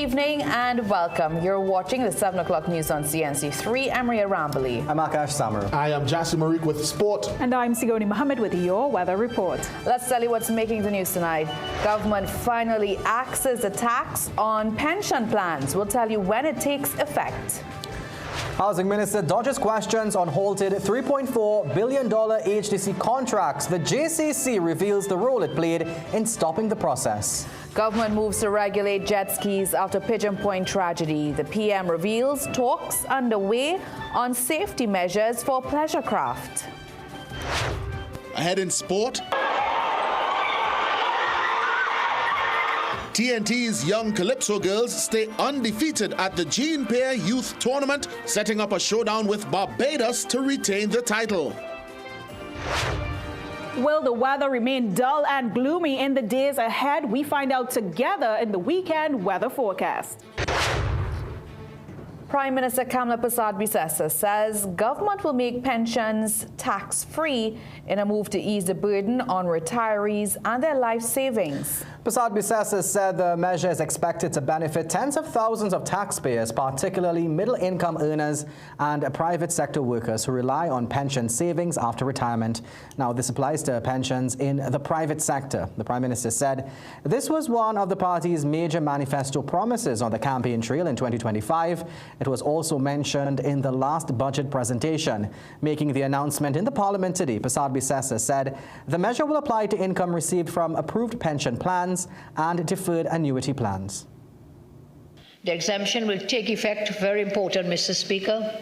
evening and welcome. You're watching the 7 o'clock news on CNC3. I'm Ria Rambali. I'm Akash Samaru. I am Jassi Mariq with sport. And I'm Sigoni Mohammed with your weather report. Let's tell you what's making the news tonight. Government finally axes the tax on pension plans. We'll tell you when it takes effect. Housing Minister dodges questions on halted $3.4 billion HDC contracts. The JCC reveals the role it played in stopping the process. Government moves to regulate jet skis after Pigeon Point tragedy. The PM reveals talks underway on safety measures for pleasure craft. Ahead in sport, TNT's young Calypso girls stay undefeated at the Jean Pierre Youth Tournament, setting up a showdown with Barbados to retain the title. Will the weather remain dull and gloomy in the days ahead? We find out together in the weekend weather forecast. Prime Minister Kamla Persad-Bissessar says government will make pensions tax-free in a move to ease the burden on retirees and their life savings. Persad-Bissessar said the measure is expected to benefit tens of thousands of taxpayers, particularly middle-income earners and private sector workers who rely on pension savings after retirement. Now, this applies to pensions in the private sector. The Prime Minister said this was one of the party's major manifesto promises on the campaign trail in 2025. It was also mentioned in the last budget presentation. Making the announcement in the Parliament today, Persad-Bissessar said the measure will apply to income received from approved pension plans and deferred annuity plans. The exemption will take effect, very important, Mr. Speaker,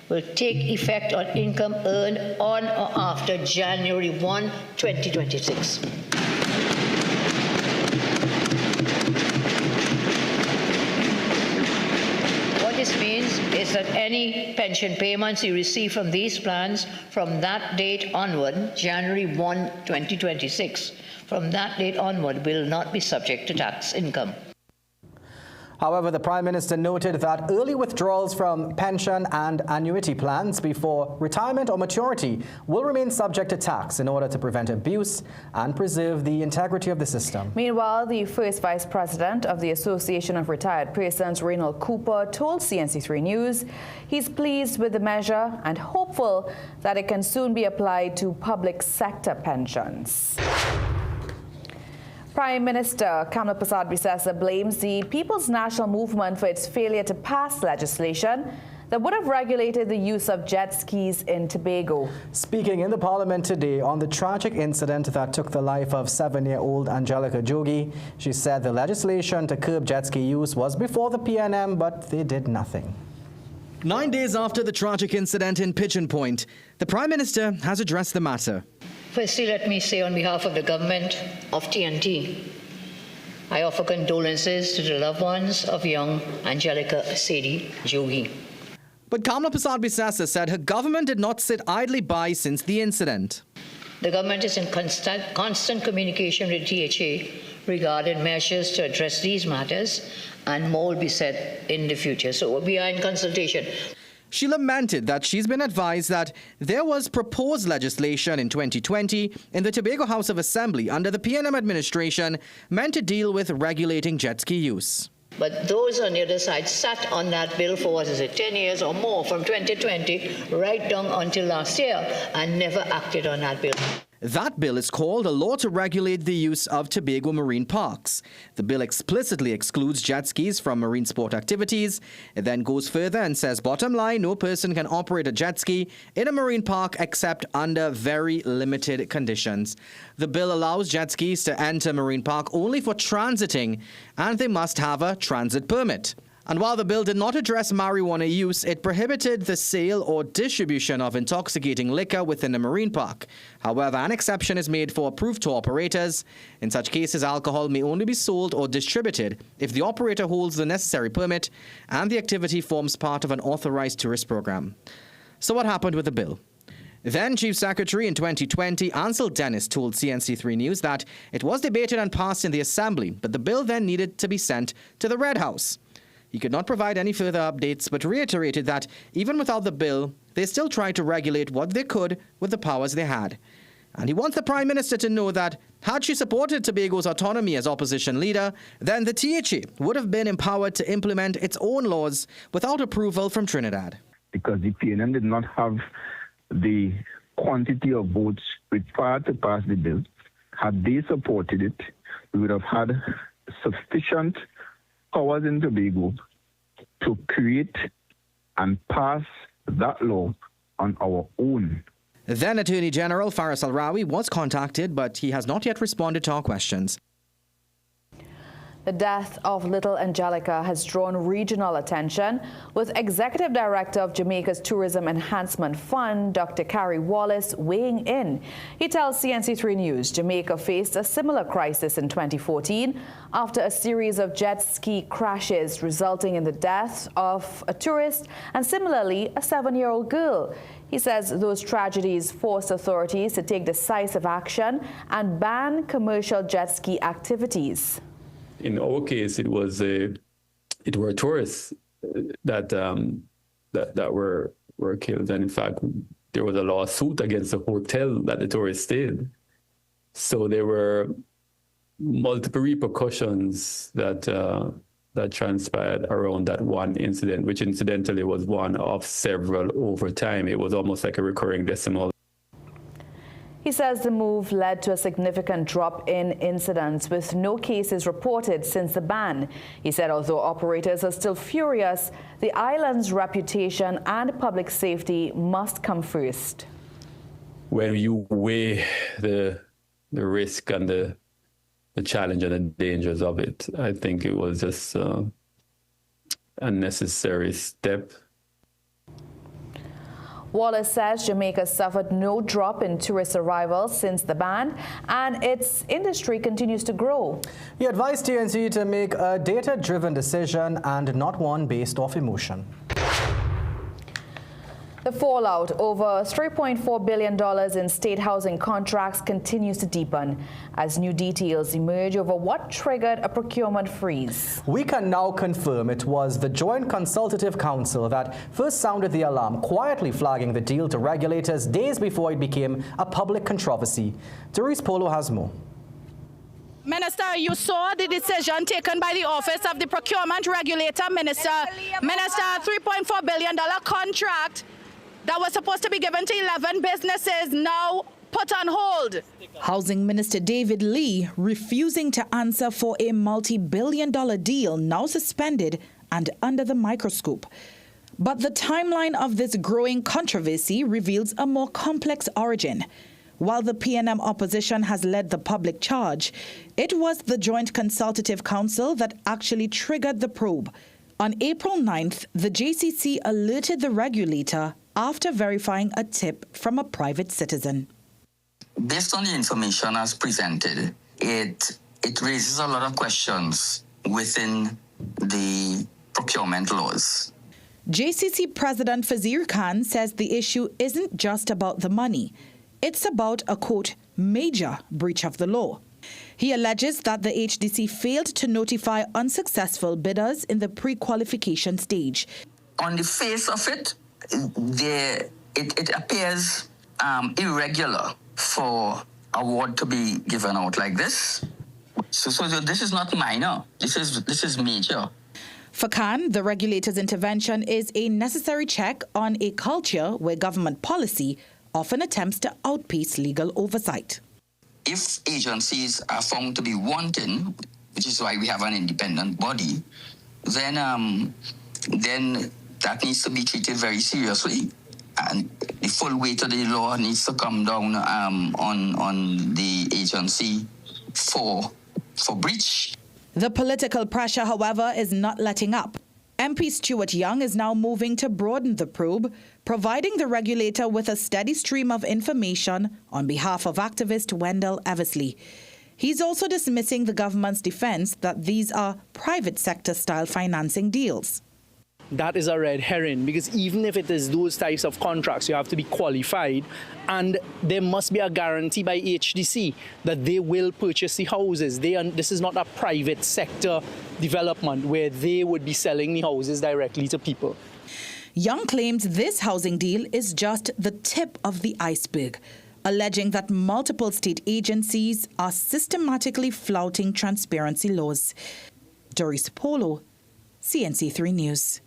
will take effect on income earned on or after January 1, 2026. What this means is that any pension payments you receive from these plans from that date onward, January 1, 2026, from that date onward will not be subject to tax income. However, the Prime Minister noted that early withdrawals from pension and annuity plans before retirement or maturity will remain subject to tax in order to prevent abuse and preserve the integrity of the system. Meanwhile, the first Vice President of the Association of Retired Persons, Reynald Cooper, told CNC3 News he's pleased with the measure and hopeful that it can soon be applied to public sector pensions. Prime Minister Kamla Persad-Bissessar blames the People's National Movement for its failure to pass legislation that would have regulated the use of jet skis in Tobago. Speaking in the Parliament today on the tragic incident that took the life of 7-year-old Angelica Jogi, she said the legislation to curb jet ski use was before the PNM, but they did nothing. 9 days after the tragic incident in Pigeon Point, the Prime Minister has addressed the matter. Firstly, let me say on behalf of the government of TNT, I offer condolences to the loved ones of young Angelica Sadie Jogi. But Kamla Persad-Bissessar said her government did not sit idly by since the incident. The government is in constant communication with DHA regarding measures to address these matters, and more will be said in the future. So we are in consultation. She lamented that she's been advised that there was proposed legislation in 2020 in the Tobago House of Assembly under the PNM administration meant to deal with regulating jet ski use. But those on the other side sat on that bill for, 10 years or more, from 2020 right down until last year, and never acted on that bill. That bill is called a law to regulate the use of Tobago marine parks. The bill explicitly excludes jet skis from marine sport activities. It then goes further and says, bottom line, no person can operate a jet ski in a marine park except under very limited conditions. The bill allows jet skis to enter marine park only for transiting, and they must have a transit permit. And while the bill did not address marijuana use, it prohibited the sale or distribution of intoxicating liquor within a marine park. However, an exception is made for approved tour operators. In such cases, alcohol may only be sold or distributed if the operator holds the necessary permit and the activity forms part of an authorized tourist program. So what happened with the bill? Then Chief Secretary in 2020, Ansel Dennis, told CNC3 News that it was debated and passed in the Assembly, but the bill then needed to be sent to the Red House. He could not provide any further updates, but reiterated that even without the bill, they still tried to regulate what they could with the powers they had. And he wants the Prime Minister to know that Had she supported Tobago's autonomy as opposition leader, then the THA would have been empowered to implement its own laws without approval from Trinidad. Because the PNM did not have the quantity of votes required to pass the bill. Had they supported it, we would have had sufficient powers in Tobago to create and pass that law on our own. Then Attorney General Faris Al-Rawi was contacted, but he has not yet responded to our questions. The death of little Angelica has drawn regional attention, with Executive Director of Jamaica's Tourism Enhancement Fund, Dr. Carrie Wallace, weighing in. He tells CNC3 News Jamaica faced a similar crisis in 2014 after a series of jet ski crashes resulting in the death of a tourist and similarly a 7-year-old girl. He says those tragedies forced authorities to take decisive action and ban commercial jet ski activities. In our case, it were tourists that were killed, and in fact, there was a lawsuit against the hotel that the tourists stayed. So there were multiple repercussions that transpired around that one incident, which incidentally was one of several over time. It was almost like a recurring decimal. He says the move led to a significant drop in incidents, with no cases reported since the ban. He said although operators are still furious, the island's reputation and public safety must come first. When you weigh the risk and the challenge and the dangers of it, I think it was just a necessary step. Wallace says Jamaica suffered no drop in tourist arrivals since the ban, and its industry continues to grow. He advised TNC to make a data-driven decision and not one based off emotion. The fallout over $3.4 billion in state housing contracts continues to deepen as new details emerge over what triggered a procurement freeze. We can now confirm it was the Joint Consultative Council that first sounded the alarm, quietly flagging the deal to regulators days before it became a public controversy. Therese Polo has more. Minister, you saw the decision taken by the Office of the Procurement Regulator, Minister, $3.4 billion contract that was supposed to be given to 11 businesses, now put on hold. Housing Minister David Lee refusing to answer for a multi-billion-dollar deal now suspended and under the microscope. But the timeline of this growing controversy reveals a more complex origin. While the PNM opposition has led the public charge, it was the Joint Consultative Council that actually triggered the probe. On April 9th, the JCC alerted the regulator after verifying a tip from a private citizen. Based on the information as presented, it raises a lot of questions within the procurement laws. JCC President Fazir Khan says the issue isn't just about the money. It's about a, quote, major breach of the law. He alleges that the HDC failed to notify unsuccessful bidders in the pre-qualification stage. On the face of it, it appears irregular for award to be given out like this. So this is not minor. This is major. For Khan, the regulator's intervention is a necessary check on a culture where government policy often attempts to outpace legal oversight. If agencies are found to be wanting, which is why we have an independent body, then that needs to be treated very seriously, and the full weight of the law needs to come down on the agency for breach. The political pressure, however, is not letting up. MP Stuart Young is now moving to broaden the probe, providing the regulator with a steady stream of information on behalf of activist Wendell Eversley. He's also dismissing the government's defense that these are private sector-style financing deals. That is a red herring, because even if it is those types of contracts, you have to be qualified, and there must be a guarantee by HDC that they will purchase the houses. This is not a private sector development where they would be selling the houses directly to people. Young claims this housing deal is just the tip of the iceberg. alleging that multiple state agencies are systematically flouting transparency laws. Doris Polo, CNC3 News.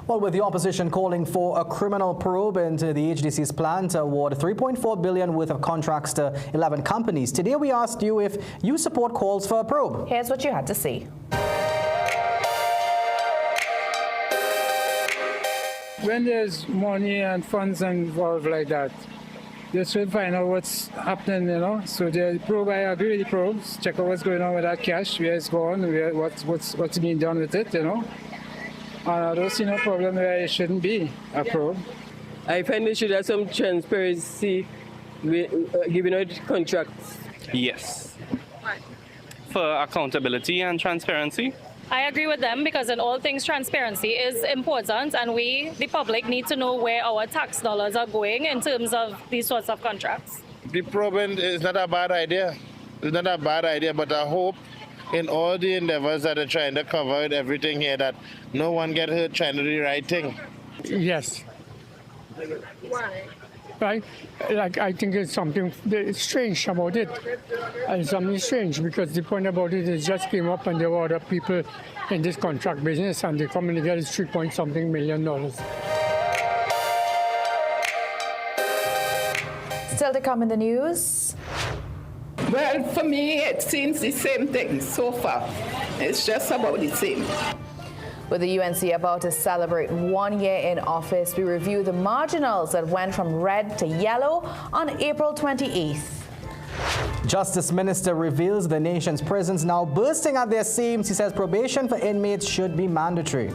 Well, with the opposition calling for a criminal probe into the HDC's plan to award $3.4 billion worth of contracts to 11 companies, today we asked you if you support calls for a probe. Here's what you had to say. When there's money and funds involved like that, just will find out what's happening, you know. So the probe, I agree with the probes. Check out what's going on with that cash, where it's gone, what's being done with it, you know. And I don't see no problem where it shouldn't be a probe. I find there should have some transparency with giving out contracts. Yes. For accountability and transparency. I agree with them because in all things transparency is important, and we, the public, need to know where our tax dollars are going in terms of these sorts of contracts. The problem is not a bad idea. It's not a bad idea, but I hope in all the endeavors that are trying to cover everything here that no one get hurt trying to do the right thing. Yes. Why? Right? Like, I think it's something strange about it. And something strange because the point about it just came up and there were other people in this contract business and they come and get $3-point-something million. Still to come in the news. Well, for me, it seems the same thing so far. It's just about the same. With the UNC about to celebrate 1 year in office, we review the marginals that went from red to yellow on April 28th. Justice Minister reveals the nation's prisons now bursting at their seams. He says probation for inmates should be mandatory.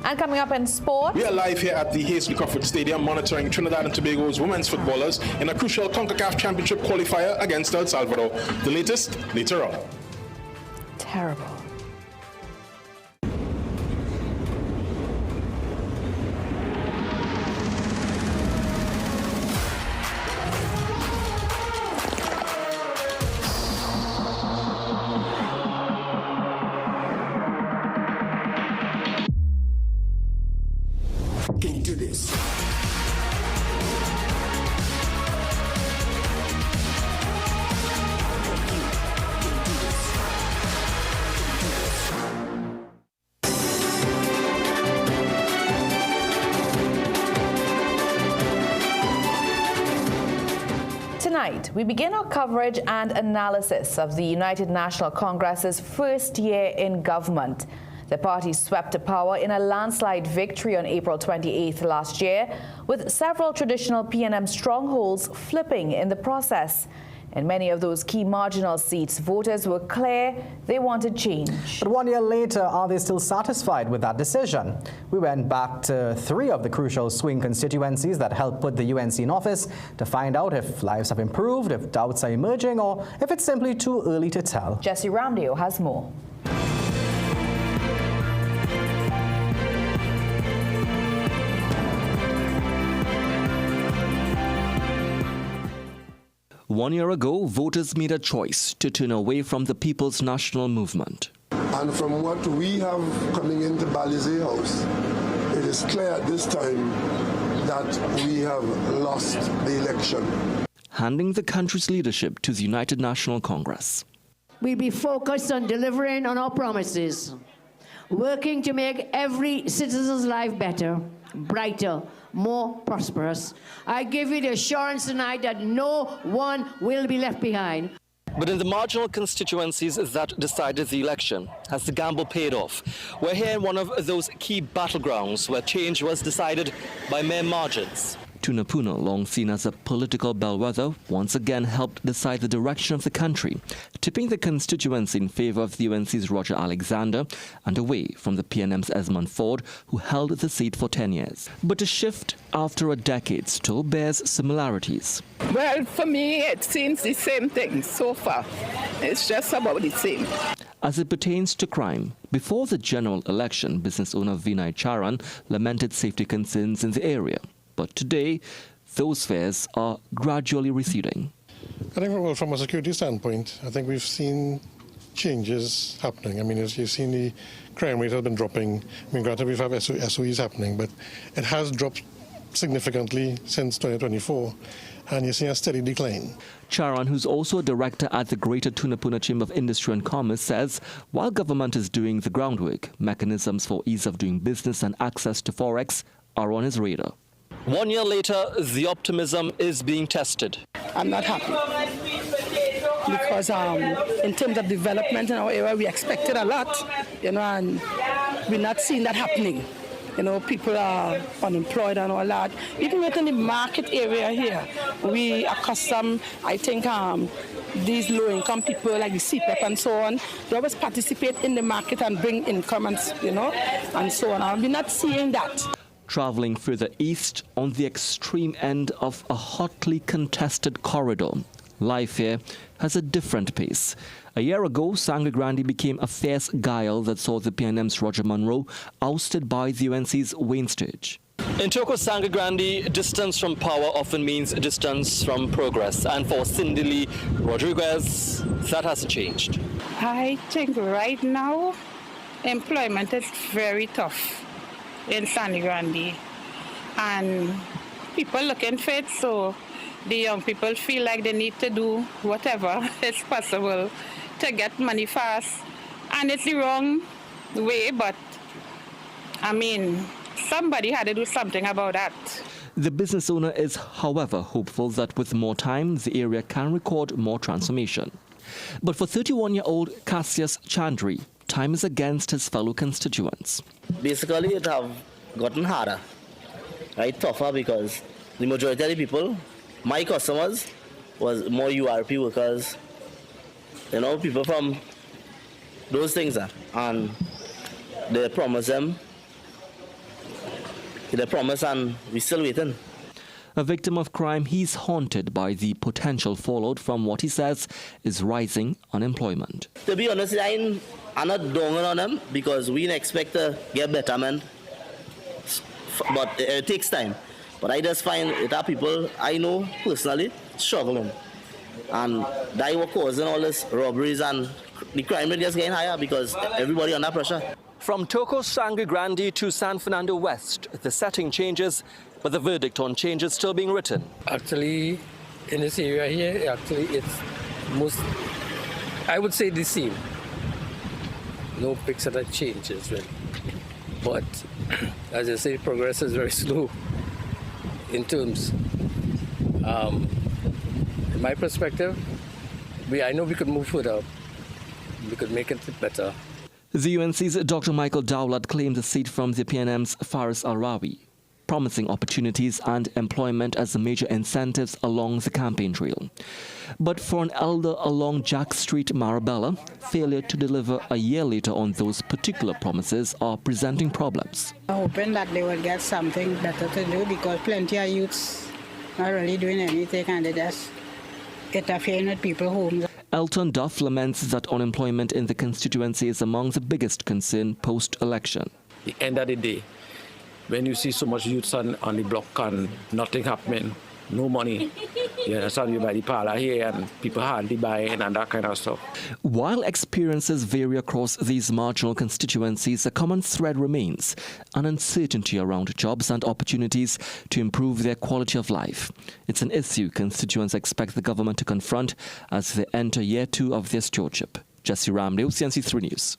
And coming up in sport, we are live here at the Hazley Crawford Stadium monitoring Trinidad and Tobago's women's footballers in a crucial CONCACAF Championship qualifier against El Salvador. The latest later on. Terrible. Tonight, we begin our coverage and analysis of the United National Congress's first year in government. The party swept to power in a landslide victory on April 28th last year, with several traditional PNM strongholds flipping in the process. In many of those key marginal seats, voters were clear they wanted change. But 1 year later, are they still satisfied with that decision? We went back to 3 of the crucial swing constituencies that helped put the UNC in office to find out if lives have improved, if doubts are emerging, or if it's simply too early to tell. Jesse Ramdeo has more. One year ago, voters made a choice to turn away from the People's National Movement. And from what we have coming into Balizé House, it is clear at this time that we have lost the election. Handing the country's leadership to the United National Congress. We'll be focused on delivering on our promises, working to make every citizen's life better, brighter, more prosperous. I give you the assurance tonight that no one will be left behind. But in the marginal constituencies that decided the election, has the gamble paid off? We're here in one of those key battlegrounds where change was decided by mere margins. Tunapuna, long seen as a political bellwether, once again helped decide the direction of the country, tipping the constituency in favor of the UNC's Roger Alexander and away from the PNM's Esmond Ford, who held the seat for 10 years. But a shift after a decade still bears similarities. Well, for me, it seems the same thing so far. It's just about the same. As it pertains to crime, before the general election, business owner Vinay Charan lamented safety concerns in the area. But today, those fears are gradually receding. I think, well, from a security standpoint, I think we've seen changes happening. I mean, as you've seen, the crime rate has been dropping. I mean, granted, we've had SOEs happening, but it has dropped significantly since 2024. and you're seeing a steady decline. Charan, who's also a director at the Greater Tunapuna Chamber of Industry and Commerce, says while government is doing the groundwork, mechanisms for ease of doing business and access to forex are on his radar. 1 year later, the optimism is being tested. I'm not happy because in terms of development in our area, we expected a lot, and we're not seeing that happening. People are unemployed and all that. Even within the market area here, we accustomed, I think, these low-income people like the CPEP and so on, they always participate in the market and bring income and so on. And we're not seeing that. Traveling further east on the extreme end of a hotly contested corridor, life here has a different pace. A year ago, Sangre Grande became a fierce guile that saw the PNM's Roger Munro ousted by the UNC's Wayne Sturge. In Toko Sangre Grande, distance from power often means distance from progress. And for Cindy Lee Rodriguez, that hasn't changed. I think right now, employment is very tough in Sangre Grande. And people looking for it, so the young people feel like they need to do whatever is possible to get money fast. And it's the wrong way, but somebody had to do something about that. The business owner is, however, hopeful that with more time, the area can record more transformation. But for 31-year-old Cassius Chandri, time is against his fellow constituents. Basically, it have gotten harder, right? Tougher, because the majority of the people, my customers, was more URP workers, people from those things, and they promise them. They promise, and we're still waiting. A victim of crime, he's haunted by the potential fallout from what he says is rising unemployment. To be honest, I'm not down on them because we expect to get betterment, but it takes time. But I just find it are people I know personally struggling, and they were causing all these robberies, and the crime rate just getting higher because everybody under pressure. From Toko Sangre Grande to San Fernando West, the setting changes, but the verdict on change is still being written. Actually, in this area here, it's most, I would say, the same. No picture that changes, really. But, as I say, progress is very slow in terms. In my perspective, I know we could move further. We could make it better. The UNC's Dr. Michael Dowlett claimed the seat from the PNM's Faris Al-Rawi, promising opportunities and employment as the major incentives along the campaign trail. But for an elder along Jack Street, Marabella, failure to deliver a year later on those particular promises are presenting problems. I'm hoping that they will get something better to do because plenty of youths not really doing anything and they just interfering with people's homes. Elton Duff laments that unemployment in the constituency is among the biggest concern post-election. At the end of the day, when you see so much youths on the block and nothing happening, no money, you understand, you buy the parlor here and people hardly buying and that kind of stuff. While experiences vary across these marginal constituencies, a common thread remains: an uncertainty around jobs and opportunities to improve their quality of life. It's an issue constituents expect the government to confront as they enter year 2 of their stewardship. Jesse Ramdale, CNC3 News.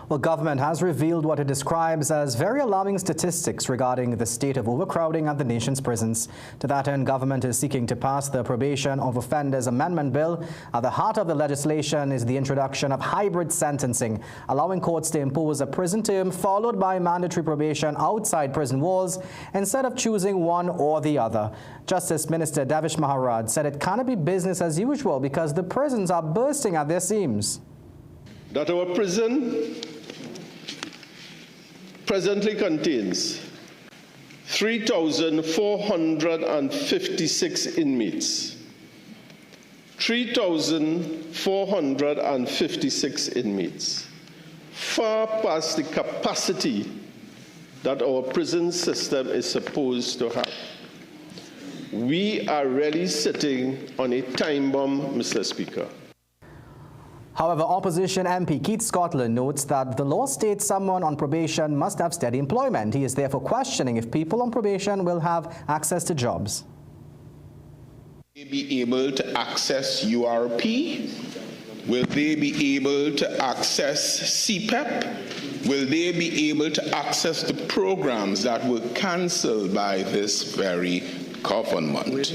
Well, government has revealed what it describes as very alarming statistics regarding the state of overcrowding at the nation's prisons. To that end, government is seeking to pass the Probation of Offenders Amendment Bill. At the heart of the legislation is the introduction of hybrid sentencing, allowing courts to impose a prison term followed by mandatory probation outside prison walls instead of choosing one or the other. Justice Minister Davish Maharaj said it cannot be business as usual because the prisons are bursting at their seams. That our prison presently contains 3,456 inmates. 3,456 inmates. Far past the capacity that our prison system is supposed to have. We are really sitting on a time bomb, Mr. Speaker. However, opposition MP Keith Scotland notes that the law states someone on probation must have steady employment. He is therefore questioning if people on probation will have access to jobs. Will they be able to access URP? Will they be able to access CPEP? Will they be able to access the programs that were cancelled by this very government?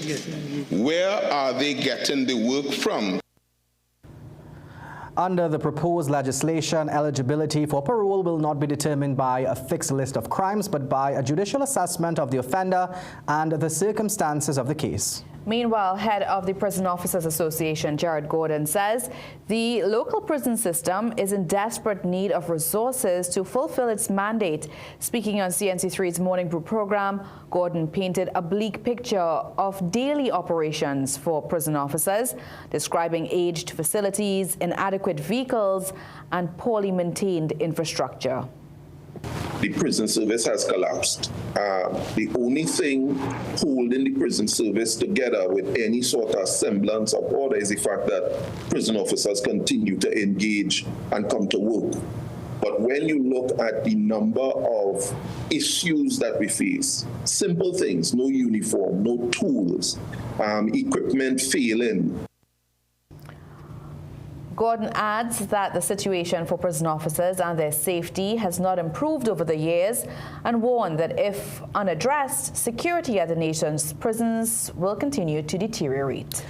Where are they getting the work from? Under the proposed legislation, eligibility for parole will not be determined by a fixed list of crimes, but by a judicial assessment of the offender and the circumstances of the case. Meanwhile, head of the Prison Officers Association, Jared Gordon, says the local prison system is in desperate need of resources to fulfill its mandate. Speaking on CNC3's Morning Brew program, Gordon painted a bleak picture of daily operations for prison officers, describing aged facilities, inadequate vehicles, and poorly maintained infrastructure. The prison service has collapsed. The only thing holding the prison service together with any sort of semblance of order is the fact that prison officers continue to engage and come to work. But when you look at the number of issues that we face, simple things, no uniform, no tools, equipment failing. Gordon adds that the situation for prison officers and their safety has not improved over the years and warned that if unaddressed, security at the nation's prisons will continue to deteriorate.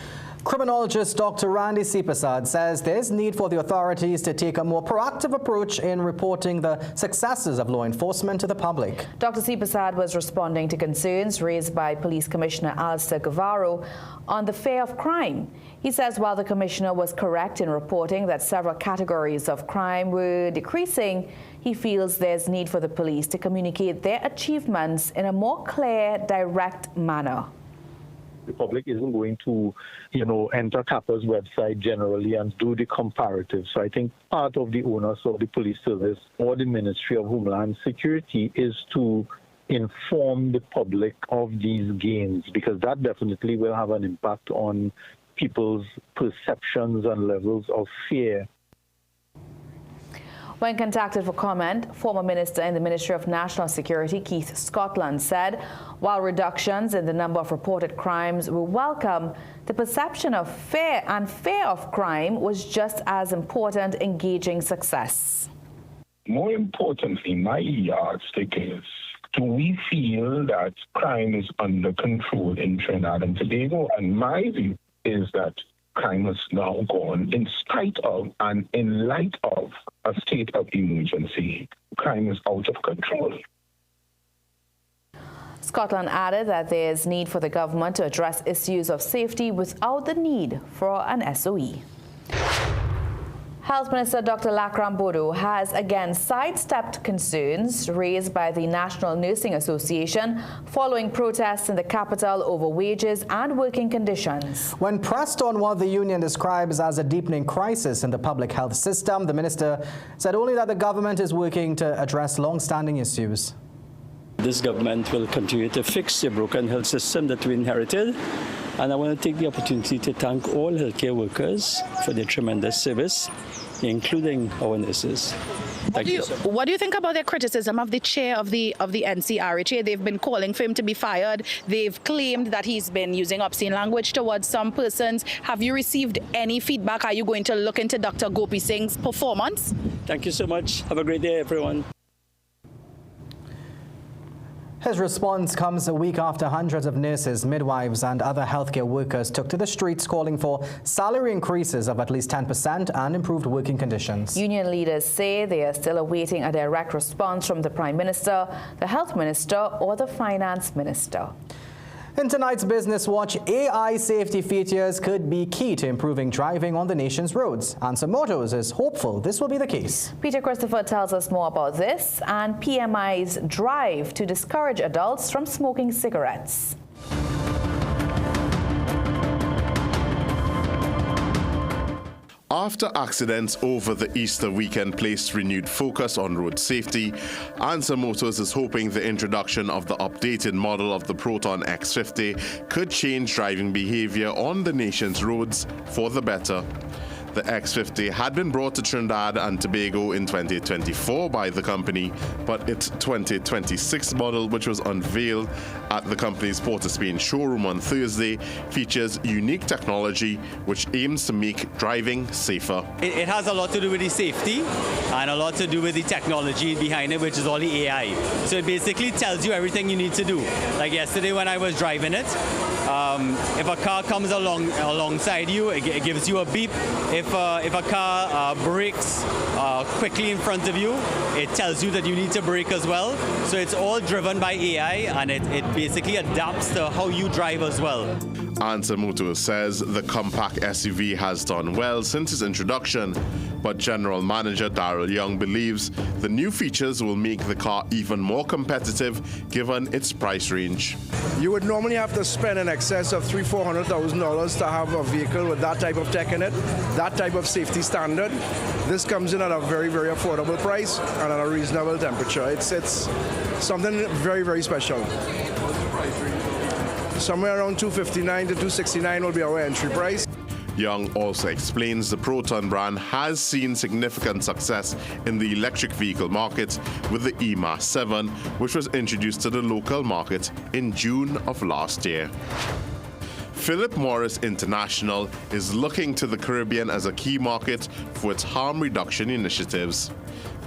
Criminologist Dr. Randy Sipasad says there's need for the authorities to take a more proactive approach in reporting the successes of law enforcement to the public. Dr. Sipasad was responding to concerns raised by Police Commissioner Alistair Guevara on the fear of crime. He says while the commissioner was correct in reporting that several categories of crime were decreasing, he feels there's need for the police to communicate their achievements in a more clear, direct manner. The public isn't going to, enter CAPA's website generally and do the comparative. So I think part of the onus of the police service or the Ministry of Homeland Security is to inform the public of these gains, because that definitely will have an impact on people's perceptions and levels of fear. When contacted for comment, former Minister in the Ministry of National Security, Keith Scotland, said while reductions in the number of reported crimes were welcome, the perception of fear of crime was just as important in gauging success. More importantly, my yardstick is, do we feel that crime is under control in Trinidad and Tobago? And my view is that crime has now gone in spite of and in light of a state of emergency. Crime is out of control. Scotland added that there is need for the government to address issues of safety without the need for an SOE. Health Minister Dr. Lakram Bodo has again sidestepped concerns raised by the National Nursing Association following protests in the capital over wages and working conditions. When pressed on what the union describes as a deepening crisis in the public health system, the minister said only that the government is working to address long-standing issues. This government will continue to fix the broken health system that we inherited. And I want to take the opportunity to thank all healthcare workers for their tremendous service, including our nurses. What do you think about their criticism of the chair of the NCRHA? They've been calling for him to be fired. They've claimed that he's been using obscene language towards some persons. Have you received any feedback? Are you going to look into Dr. Gopi Singh's performance? Thank you so much. Have a great day, everyone. His response comes a week after hundreds of nurses, midwives and other healthcare workers took to the streets calling for salary increases of at least 10% and improved working conditions. Union leaders say they are still awaiting a direct response from the Prime Minister, the Health Minister or the Finance Minister. In tonight's Business Watch, AI safety features could be key to improving driving on the nation's roads. Answer Motors is hopeful this will be the case. Peter Christopher tells us more about this and PMI's drive to discourage adults from smoking cigarettes. After accidents over the Easter weekend placed renewed focus on road safety, Answer Motors is hoping the introduction of the updated model of the Proton X50 could change driving behavior on the nation's roads for the better. The X50 had been brought to Trinidad and Tobago in 2024 by the company, but its 2026 model, which was unveiled at the company's Port of Spain showroom on Thursday, features unique technology which aims to make driving safer. It has a lot to do with the safety and a lot to do with the technology behind it, which is all the AI. So it basically tells you everything you need to do. Like yesterday when I was driving it, if a car comes alongside you, it gives you a beep. If a car brakes quickly in front of you, it tells you that you need to brake as well. So it's all driven by AI, and it basically adapts to how you drive as well. Answer Motors says the compact SUV has done well since its introduction, but General Manager Daryl Young believes the new features will make the car even more competitive given its price range. You would normally have to spend in excess of $300,000-$400,000 to have a vehicle with that type of tech in it, that type of safety standard. This comes in at a very, very affordable price and at a reasonable temperature. It's something very, very special. Somewhere around $259 to $269 will be our entry price. Young also explains the Proton brand has seen significant success in the electric vehicle market with the E-Mass 7, which was introduced to the local market in June of last year. Philip Morris International is looking to the Caribbean as a key market for its harm reduction initiatives.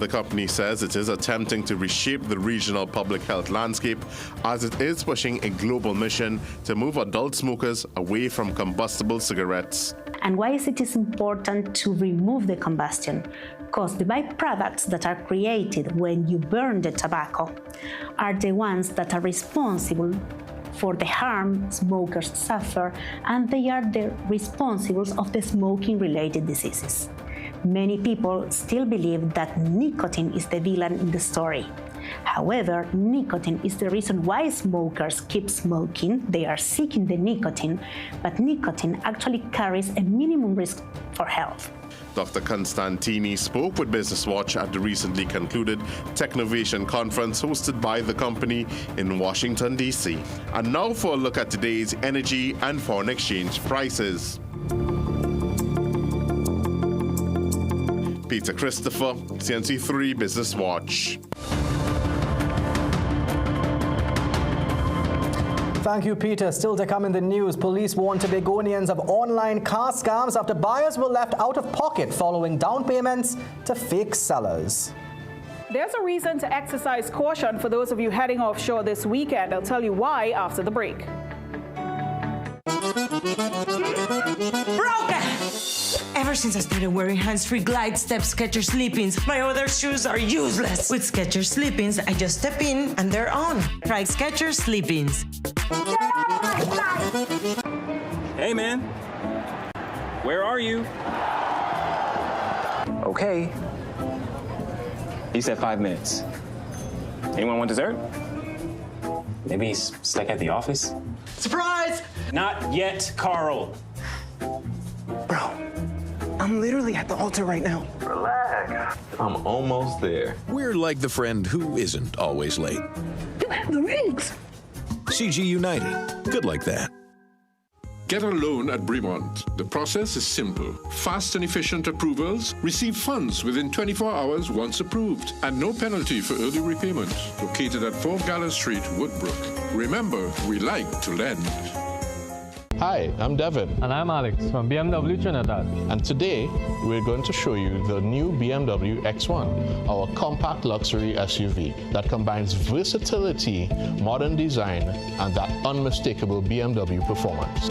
The company says it is attempting to reshape the regional public health landscape as it is pushing a global mission to move adult smokers away from combustible cigarettes. And why is it important to remove the combustion? Because the byproducts that are created when you burn the tobacco are the ones that are responsible for the harm smokers suffer, and they are the responsibles of the smoking-related diseases. Many people still believe that nicotine is the villain in the story. However, nicotine is the reason why smokers keep smoking. They are seeking the nicotine, but nicotine actually carries a minimum risk for health. Dr. Constantini spoke with Business Watch at the recently concluded Technovation conference hosted by the company in Washington, D.C. And now for a look at today's energy and foreign exchange prices. Peter Christopher, CNC3 Business Watch. Thank you, Peter. Still to come in the news, police warn Tobagonians of online car scams after buyers were left out of pocket following down payments to fake sellers. There's a reason to exercise caution for those of you heading offshore this weekend. I'll tell you why after the break. Broken! Ever since I started wearing hands-free Glide Step Skechers Sleep-ins, my other shoes are useless. With Skechers Sleep-ins, I just step in and they're on. Try Skechers Sleep-ins. Hey, man. Where are you? Okay. He said 5 minutes. Anyone want dessert? Maybe he's stuck at the office? Surprise! Not yet, Carl. Bro, I'm literally at the altar right now. Relax. I'm almost there. We're like the friend who isn't always late. You have the rings. CG United. Good like that. Get a loan at Bremont. The process is simple. Fast and efficient approvals. Receive funds within 24 hours once approved. And no penalty for early repayment. Located at 4 Gallows Street, Woodbrook. Remember, we like to lend. Hi, I'm Devin. And I'm Alex from BMW Trinidad. And today, we're going to show you the new BMW X1, our compact luxury SUV that combines versatility, modern design, and that unmistakable BMW performance.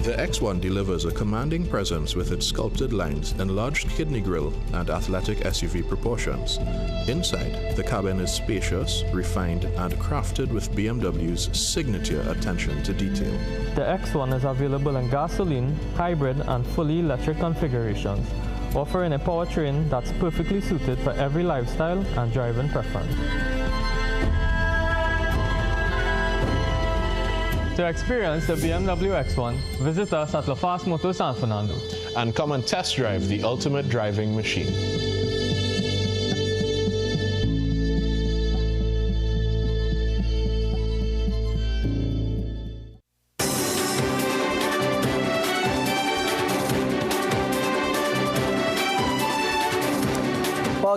The X1 delivers a commanding presence with its sculpted lines, enlarged kidney grille, and athletic SUV proportions. Inside, the cabin is spacious, refined, and crafted with BMW's signature attention to detail. The X1 is available in gasoline, hybrid, and fully electric configurations, offering a powertrain that's perfectly suited for every lifestyle and driving preference. To experience the BMW X1, visit us at La Fast Motor San Fernando. And come and test drive the ultimate driving machine.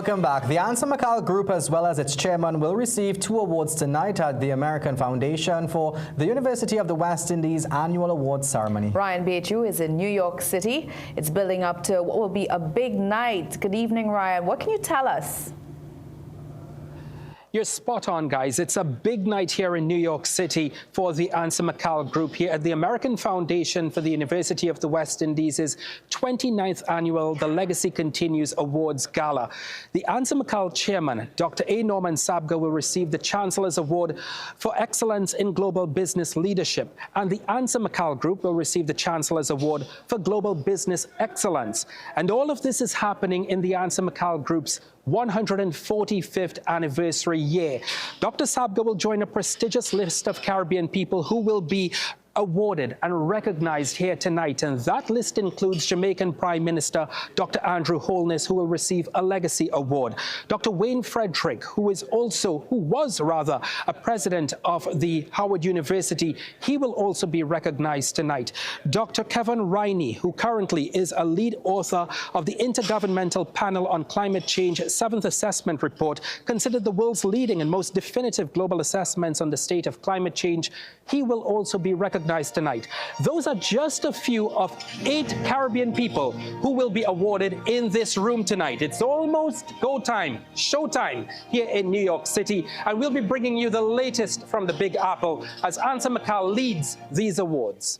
Welcome back. The Ansa McCall Group, as well as its chairman, will receive 2 awards tonight at the American Foundation for the University of the West Indies annual awards ceremony. Ryan Bechu is in New York City. It's building up to what will be a big night. Good evening, Ryan. What can you tell us? You're spot on, guys. It's a big night here in New York City for the Ansa McCall Group here at the American Foundation for the University of the West Indies' 29th annual The Legacy Continues Awards Gala. The Ansa McCall chairman, Dr. A. Norman Sabga, will receive the Chancellor's Award for Excellence in Global Business Leadership, and the Ansa McCall Group will receive the Chancellor's Award for Global Business Excellence. And all of this is happening in the Ansa McCall Group's 145th anniversary year. Dr. Sabga will join a prestigious list of Caribbean people who will be awarded and recognized here tonight, and that list includes Jamaican Prime Minister Dr. Andrew Holness, who will receive a Legacy Award. Dr. Wayne Frederick, who was a president of the Howard University, he will also be recognized tonight. Dr. Kevin Riney, who currently is a lead author of the Intergovernmental Panel on Climate Change 7th Assessment Report, considered the world's leading and most definitive global assessments on the state of climate change, he will also be recognized tonight. Those are just a few of 8 Caribbean people who will be awarded in this room tonight. It's almost go time, showtime here in New York City, and we'll be bringing you the latest from the Big Apple as Ansa McCall leads these awards.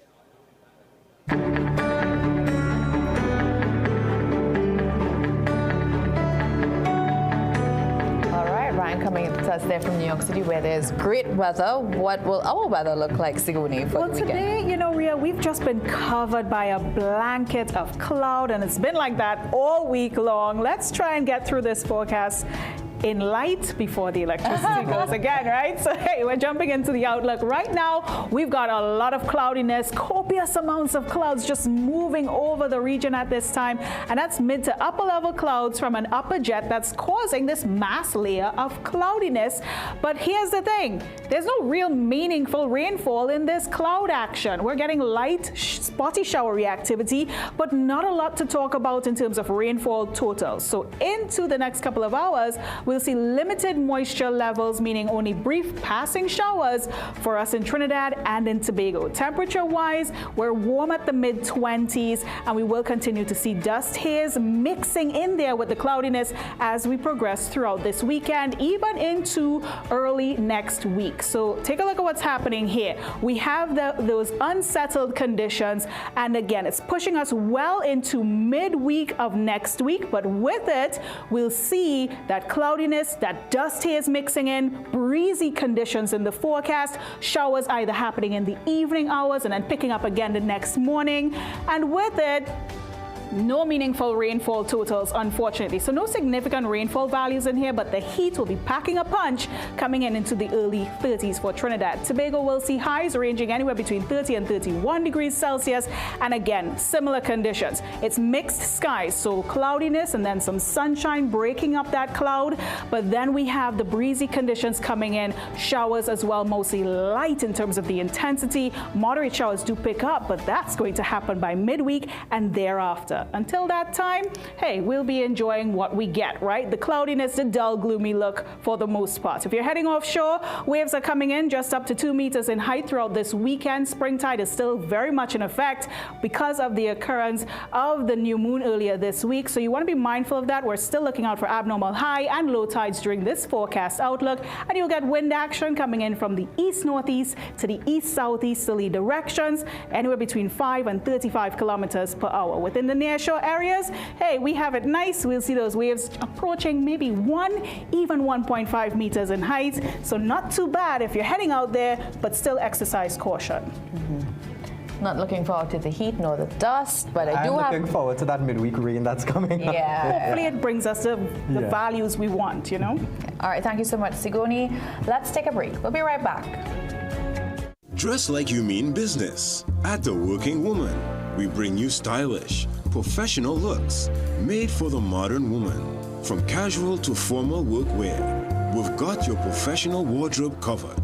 Coming to us there from New York City, where there's great weather. What will our weather look like, Siguni, for the weekend? Today, you know, Ria, we've just been covered by a blanket of cloud, and it's been like that all week long. Let's try and get through this forecast in light before the electricity goes again, right? So, hey, we're jumping into the outlook. Right now, we've got a lot of cloudiness, copious amounts of clouds just moving over the region at this time. And that's mid to upper level clouds from an upper jet that's causing this mass layer of cloudiness. But here's the thing. There's no real meaningful rainfall in this cloud action. We're getting light, spotty showery activity, but not a lot to talk about in terms of rainfall totals. So into the next couple of hours, we'll see limited moisture levels, meaning only brief passing showers for us in Trinidad and in Tobago. Temperature-wise, we're warm at the mid-20s, and we will continue to see dust haze mixing in there with the cloudiness as we progress throughout this weekend, even into early next week. So take a look at what's happening here. We have those unsettled conditions, and again, it's pushing us well into midweek of next week, but with it, we'll see that cloudiness, that dust haze mixing in, breezy conditions in the forecast, showers either happening in the evening hours and then picking up again the next morning, and with it, no meaningful rainfall totals, unfortunately. So no significant rainfall values in here, but the heat will be packing a punch coming into the early 30s for Trinidad. Tobago will see highs ranging anywhere between 30 and 31 degrees Celsius. And again, similar conditions. It's mixed skies, so cloudiness and then some sunshine breaking up that cloud. But then we have the breezy conditions coming in, showers as well, mostly light in terms of the intensity. Moderate showers do pick up, but that's going to happen by midweek and thereafter. Until that time, hey, we'll be enjoying what we get, right? The cloudiness, the dull, gloomy look for the most part. If you're heading offshore, waves are coming in just up to 2 meters in height throughout this weekend. Spring tide is still very much in effect because of the occurrence of the new moon earlier this week. So you want to be mindful of that. We're still looking out for abnormal high and low tides during this forecast outlook. And you'll get wind action coming in from the east-northeast to the east-southeasterly directions, anywhere between 5 and 35 kilometers per hour. Within the near shore areas, hey, we have it nice. We'll see those waves approaching maybe 1, even 1.5 meters in height. So not too bad if you're heading out there, but still exercise caution. Not looking forward to the heat nor the dust, but I'm looking forward to that midweek rain that's coming. Yeah. Hopefully it brings us the values we want, you know? All right, thank you so much, Sigoni. Let's take a break. We'll be right back. Dress like you mean business. At The Working Woman, we bring you stylish, professional looks made for the modern woman. From casual to formal workwear, we've got your professional wardrobe covered.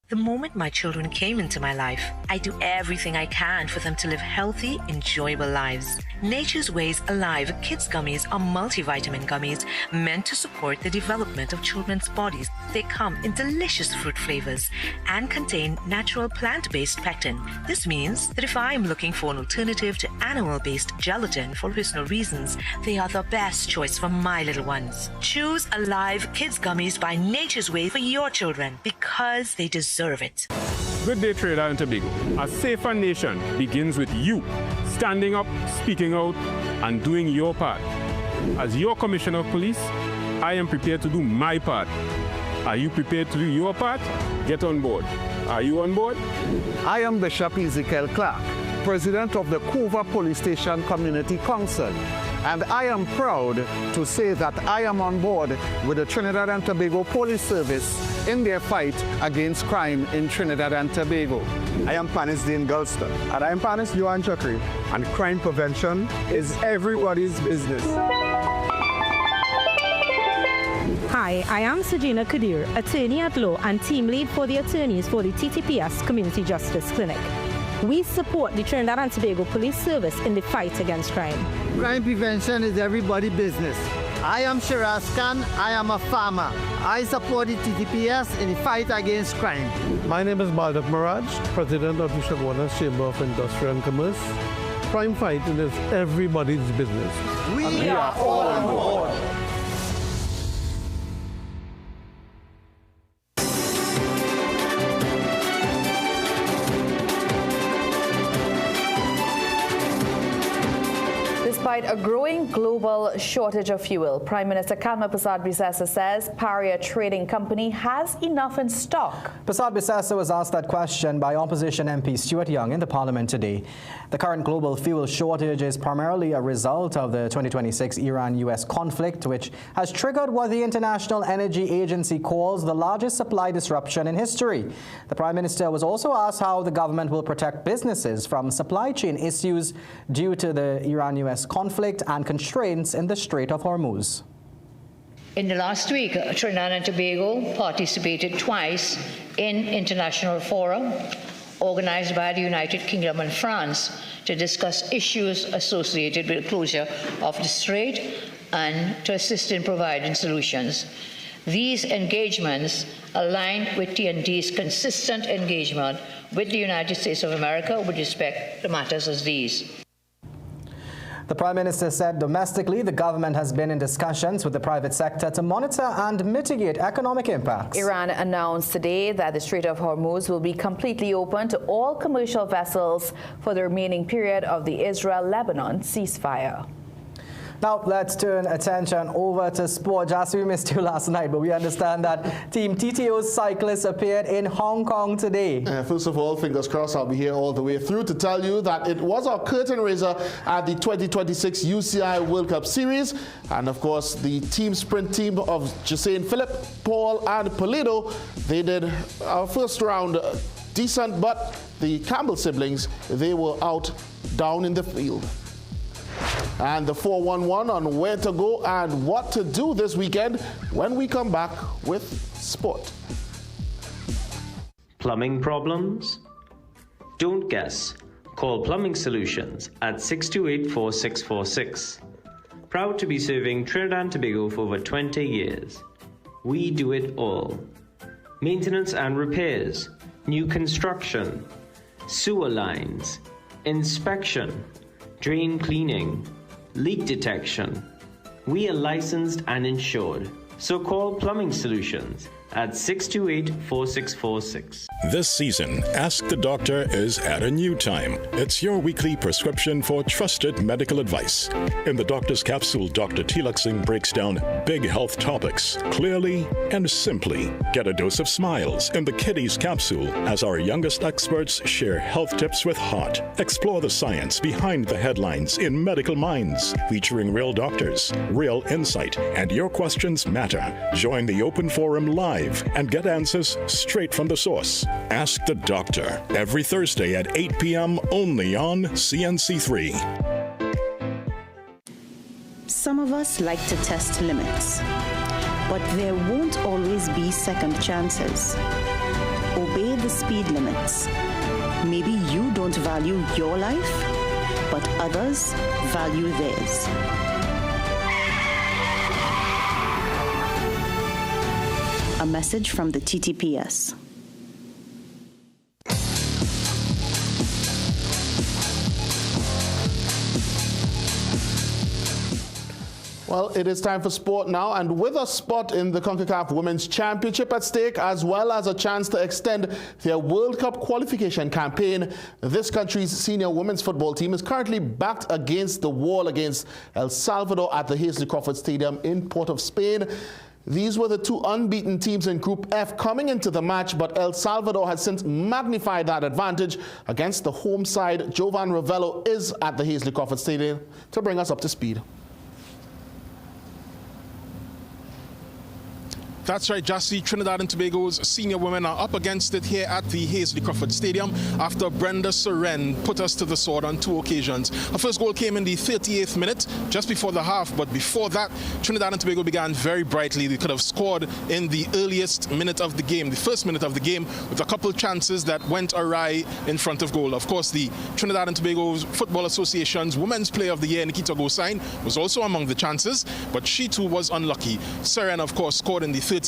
The moment my children came into my life, I do everything I can for them to live healthy, enjoyable lives. Nature's Ways Alive Kids Gummies are multivitamin gummies meant to support the development of children's bodies. They come in delicious fruit flavors and contain natural plant-based pectin. This means that if I'm looking for an alternative to animal-based gelatin for personal reasons, they are the best choice for my little ones. Choose Alive Kids Gummies by Nature's Way for your children because they deserve it. Good day, Trinidad and Tobago. A safer nation begins with you standing up, speaking out, and doing your part. As your Commissioner of Police, I am prepared to do my part. Are you prepared to do your part? Get on board. Are you on board? I am Bishop Ezekiel Clark, President of the Coover Police Station Community Council, and I am proud to say that I am on board with the Trinidad and Tobago Police Service in their fight against crime in Trinidad and Tobago. I am Panis Dean Gulston. And I am Panis Johan Chakri. And crime prevention is everybody's business. Hi, I am Sajina Kadir, attorney at law and team lead for the attorneys for the TTPS Community Justice Clinic. We support the Trinidad and Tobago Police Service in the fight against crime. Crime prevention is everybody's business. I am Shiraz Khan. I am a farmer. I support the TTPS in the fight against crime. My name is Baldev Maraj, President of the Shagwana Chamber of Industry and Commerce. Crime fighting is everybody's business. We are all on board. Despite a growing global shortage of fuel, Prime Minister Kalma Prasad Bisesa says Paria Trading Company has enough in stock. Prasad Bisesa was asked that question by opposition MP Stuart Young in the Parliament today. The current global fuel shortage is primarily a result of the 2026 Iran-US conflict, which has triggered what the International Energy Agency calls the largest supply disruption in history. The Prime Minister was also asked how the government will protect businesses from supply chain issues due to the Iran-US conflict and constraints in the Strait of Hormuz. In the last week, Trinidad and Tobago participated twice in international fora organized by the United Kingdom and France to discuss issues associated with the closure of the strait and to assist in providing solutions. These engagements align with TNT's consistent engagement with the United States of America with respect to matters as these. The Prime Minister said domestically the government has been in discussions with the private sector to monitor and mitigate economic impacts. Iran announced today that the Strait of Hormuz will be completely open to all commercial vessels for the remaining period of the Israel-Lebanon ceasefire. Now, let's turn attention over to sport. Just we missed you last night, but we understand that Team TTO's cyclists appeared in Hong Kong today. First of all, fingers crossed, I'll be here all the way through to tell you that it was our curtain raiser at the 2026 UCI World Cup Series. And of course, the team sprint team of Jasain Phillip, Paul, and Polito, they did our first round decent, but the Campbell siblings, they were out down in the field. And the 411 on where to go and what to do this weekend when we come back with sport. Plumbing problems? Don't guess. Call Plumbing Solutions at 628-4646. Proud to be serving Trinidad and Tobago for over 20 years. We do it all. Maintenance and repairs, new construction, sewer lines, inspection, drain cleaning, leak detection. We are licensed and insured, so call Plumbing Solutions at 628-4646. This season, Ask the Doctor is at a new time. It's your weekly prescription for trusted medical advice. In the Doctor's Capsule, Dr. Tilak Singh breaks down big health topics clearly and simply. Get a dose of smiles in the Kiddies Capsule as our youngest experts share health tips with heart. Explore the science behind the headlines in Medical Minds, featuring real doctors, real insight, and your questions matter. Join the open forum live and get answers straight from the source. Ask the Doctor, every Thursday at 8 p.m. only on CNC3. Some of us like to test limits, but there won't always be second chances. Obey the speed limits. Maybe you don't value your life, but others value theirs. A message from the TTPS. Well, it is time for sport now, and with a spot in the CONCACAF Women's Championship at stake, as well as a chance to extend their World Cup qualification campaign, this country's senior women's football team is currently backed against the wall against El Salvador at the Hazley Crawford Stadium in Port of Spain. These were the two unbeaten teams in Group F coming into the match, but El Salvador has since magnified that advantage against the home side. Jovan Ravello is at the Hazley Crawford Stadium to bring us up to speed. That's right, Jassy. Trinidad and Tobago's senior women are up against it here at the Hazley Crawford Stadium after Brenda Soren put us to the sword on two occasions. Her first goal came in the 38th minute, just before the half, but before that, Trinidad and Tobago began very brightly. They could have scored in the earliest minute of the game, the first minute of the game, with a couple chances that went awry in front of goal. Of course, the Trinidad and Tobago Football Association's Women's Player of the Year, Nikita Gosain, was also among the chances, but she too was unlucky. Soren, of course, scored in the 38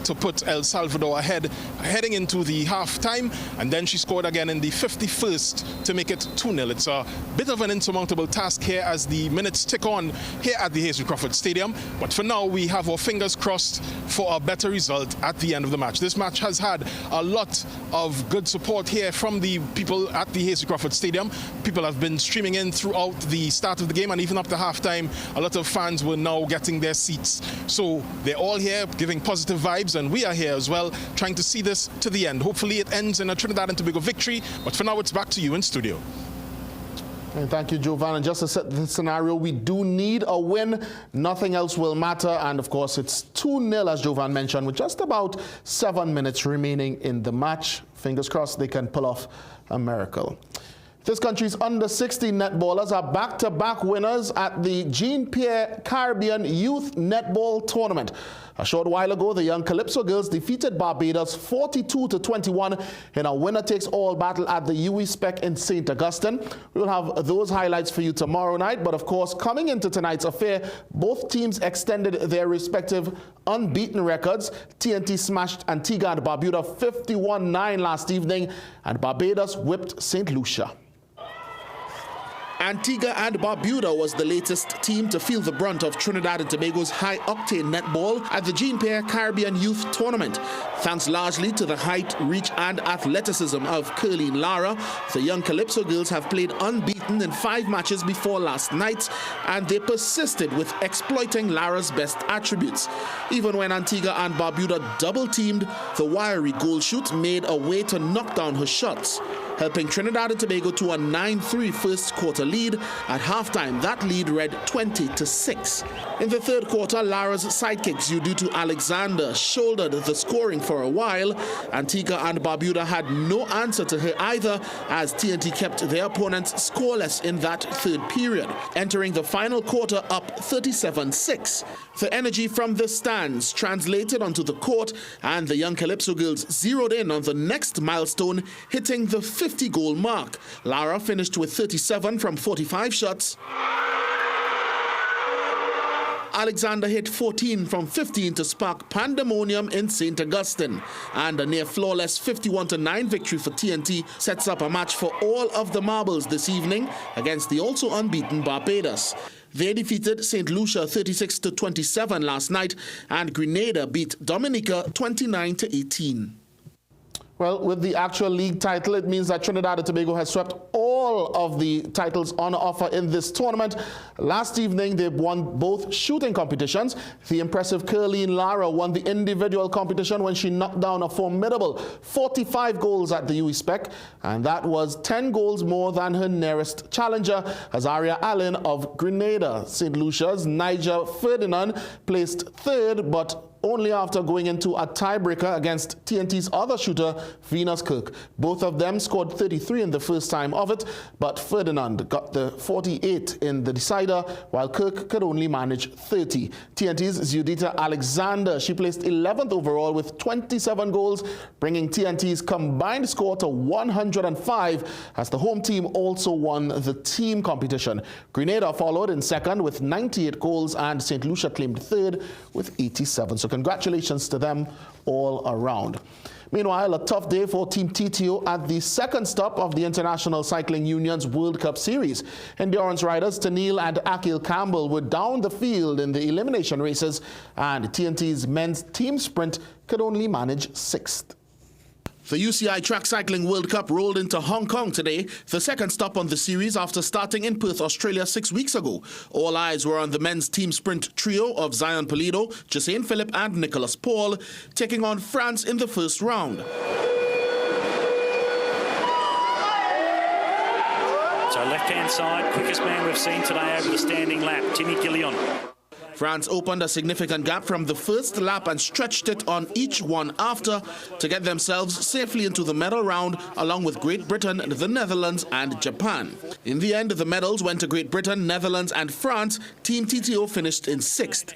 to put El Salvador ahead, heading into the half-time, and then she scored again in the 51st to make it 2-0. It's a bit of an insurmountable task here as the minutes tick on here at the Hazley Crawford Stadium, but for now we have our fingers crossed for a better result at the end of the match. This match has had a lot of good support here from the people at the Hazley Crawford Stadium. People have been streaming in throughout the start of the game, and even up to half-time, a lot of fans were now getting their seats. So they're all here giving positive vibes, and we are here as well trying to see this to the end. Hopefully it ends in a Trinidad and Tobago victory, but for now it's back to you in studio. And thank you, Jovan. And just to set the scenario, we do need a win. Nothing else will matter. And of course, it's 2-0, as Jovan mentioned, with just about 7 minutes remaining in the match. Fingers crossed they can pull off a miracle. This country's under-16 netballers are back-to-back winners at the Jean-Pierre Caribbean Youth Netball Tournament. A short while ago, the young Calypso girls defeated Barbados 42-21 in a winner-takes-all battle at the UE Spec in St. Augustine. We'll have those highlights for you tomorrow night, but of course, coming into tonight's affair, both teams extended their respective unbeaten records. TNT smashed Antigua and Barbuda 51-9 last evening, and Barbados whipped St. Lucia. Antigua and Barbuda was the latest team to feel the brunt of Trinidad and Tobago's high-octane netball at the Jean-Pierre Caribbean Youth Tournament. Thanks largely to the height, reach and athleticism of Curleen Lara, the young Calypso girls have played unbeaten in 5 matches before last night, and they persisted with exploiting Lara's best attributes. Even when Antigua and Barbuda double-teamed, the wiry goal shoot made a way to knock down her shots, helping Trinidad and Tobago to a 9-3 first quarter lead. At halftime, that lead read 20-6. In the third quarter, Lara's sidekicks, Yudutu Alexander, shouldered the scoring for a while. Antigua and Barbuda had no answer to her either, as TNT kept their opponents scoreless in that third period, entering the final quarter up 37-6. The energy from the stands translated onto the court, and the young Calypso girls zeroed in on the next milestone, hitting the 50-goal mark. Lara finished with 37 from 45 shots. Alexander hit 14 from 15 to spark pandemonium in St. Augustine. And a near-flawless 51-9 victory for TNT sets up a match for all of the marbles this evening against the also unbeaten Barbados. They defeated St. Lucia 36-27 last night, and Grenada beat Dominica 29-18. Well, with the actual league title, it means that Trinidad and Tobago has swept all of the titles on offer in this tournament. Last evening, they won both shooting competitions. The impressive Curleen Lara won the individual competition when she knocked down a formidable 45 goals at the UE Spec, and that was 10 goals more than her nearest challenger, Azaria Allen of Grenada. St. Lucia's Niger Ferdinand placed third, but only after going into a tiebreaker against TNT's other shooter, Venus Kirk. Both of them scored 33 in the first time of it, but Ferdinand got the 48 in the decider, while Kirk could only manage 30. TNT's Zudita Alexander, she placed 11th overall with 27 goals, bringing TNT's combined score to 105, as the home team also won the team competition. Grenada followed in second with 98 goals, and St. Lucia claimed third with 87. So congratulations to them all around. Meanwhile, a tough day for Team TTO at the second stop of the International Cycling Union's World Cup Series. Endurance riders Tennille and Akil Campbell were down the field in the elimination races, and TNT's men's team sprint could only manage 6th. The UCI Track Cycling World Cup rolled into Hong Kong today, the second stop on the series after starting in Perth, Australia 6 weeks ago. All eyes were on the men's team sprint trio of Zion Pulido, Jacene Philip and Nicolas Paul, taking on France in the first round. So left-hand side, quickest man we've seen today over the standing lap, Timmy Gillion. France opened a significant gap from the first lap and stretched it on each one after to get themselves safely into the medal round, along with Great Britain, the Netherlands and Japan. In the end, the medals went to Great Britain, Netherlands and France. Team TTO finished in 6th.